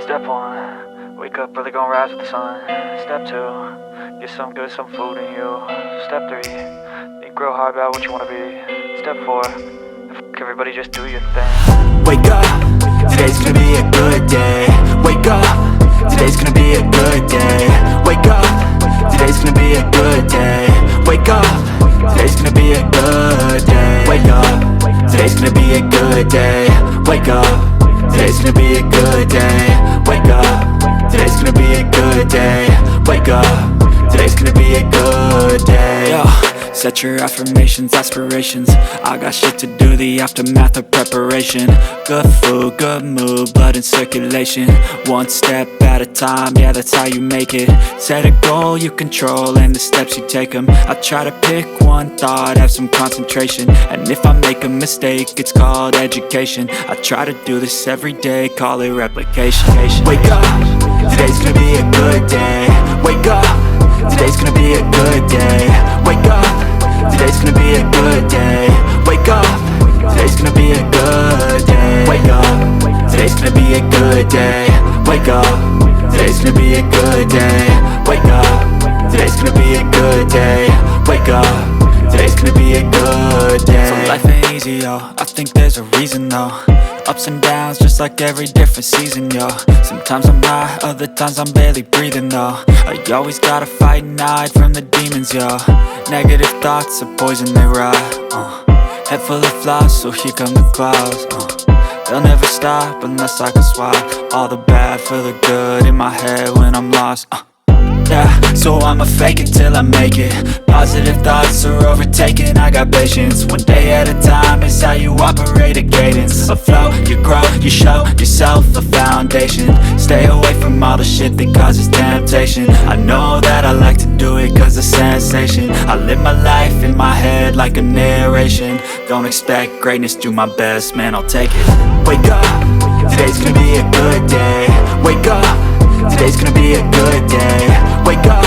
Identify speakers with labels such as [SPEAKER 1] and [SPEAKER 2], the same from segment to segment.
[SPEAKER 1] Step 1, wake up early, gonna rise with the sun. Step 2, get some good, some food in you. Step 3, think real hard about what you wanna be. Step 4, everybody just do your thing.
[SPEAKER 2] Wake up, today's gonna be a good day. Wake up, today's gonna be a good day. Wake up, today's gonna be a good day. Wake up, today's gonna be a good day. Wake up, today's gonna be a good day. Wake up, today's gonna be a good day. Wake up, today's gonna be a good day. Wake up, today's gonna be a good day. Yo, set your affirmations, aspirations. I got shit to do, the aftermath of preparation. Good food, good mood, blood in circulation. One step at a time, yeah, that's how you make it. Set a goal you control and the steps you take them. I try to pick one thought, have some concentration. And if I make a mistake, it's called education. I try to do this every day, call it replication. Wake up, today's gonna be a good day. Wake up, today's gonna be a good day. Wake up, today's gonna be a good day. Wake up, today's gonna be a good day. Wake up, today's gonna be a good day. Wake up, today's gonna be a good day. Wake up, today's gonna be a good day. Wake up, today's gonna be a good day. So life ain't easy, yo, I think there's a reason though. Ups and downs, just like every different season, yo. Sometimes I'm high, other times I'm barely breathing, though. I always gotta fight and hide from the demons, yo. Negative thoughts are poison, they rot. Head full of flies, so here come the clouds. They'll never stop unless I can swap all the bad for the good in my head when I'm lost. Yeah, so I'ma fake it till I make it. Positive thoughts are overtaken, I got patience. One day at a time is how you operate a cadence. A flow, you grow, you show yourself a foundation. Stay away from all the shit that causes temptation. I know that I like to do it cause it's sensation. I live my life in my head like a narration. Don't expect greatness, do my best, man, I'll take it. Wake up, today's gonna be a good day. Wake up, today's gonna be a good day. Wake up,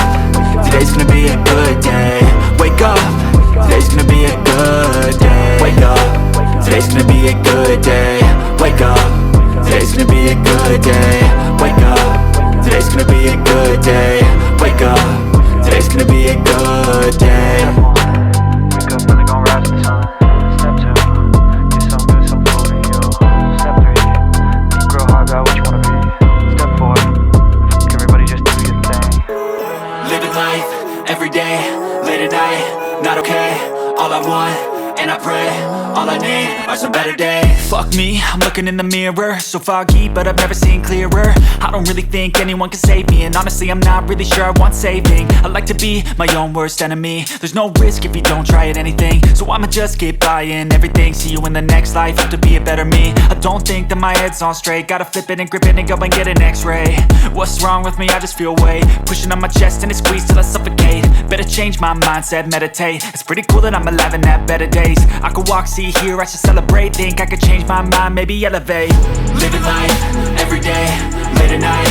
[SPEAKER 2] today's gonna be a good day. Wake up, today's gonna be a good day. Wake up, today's gonna be a good day. Wake up, today's gonna be a good day. Wake up, today's gonna be a good day. Wake up, today's gonna be a good day.
[SPEAKER 1] Wake up early, gonna rise with the sun. Step 2, get some good, some food in you. Step 3, think real hard about what you wanna be. Step 4, everybody just do your thing.
[SPEAKER 2] Living life, every day, late at night, not okay. All I want, and I pray, all I need are some better days. Fuck me, I'm looking in the mirror, so foggy, but I've never seen clearer. I don't really think anyone can save me, and honestly I'm not really sure I want saving. I like to be my own worst enemy. There's no risk if you don't try at anything, so I'ma just keep buying everything. See you in the next life, have to be a better me. I don't think that my head's on straight, gotta flip it and grip it and go and get an x-ray. What's wrong with me? I just feel weight pushing on my chest and it squeezes till I suffocate. Better change my mindset, meditate. It's pretty cool that I'm alive and have better days. I could walk, see, hear, I should celebrate. Think I could change my mind, maybe elevate. Living life, every day, late at night,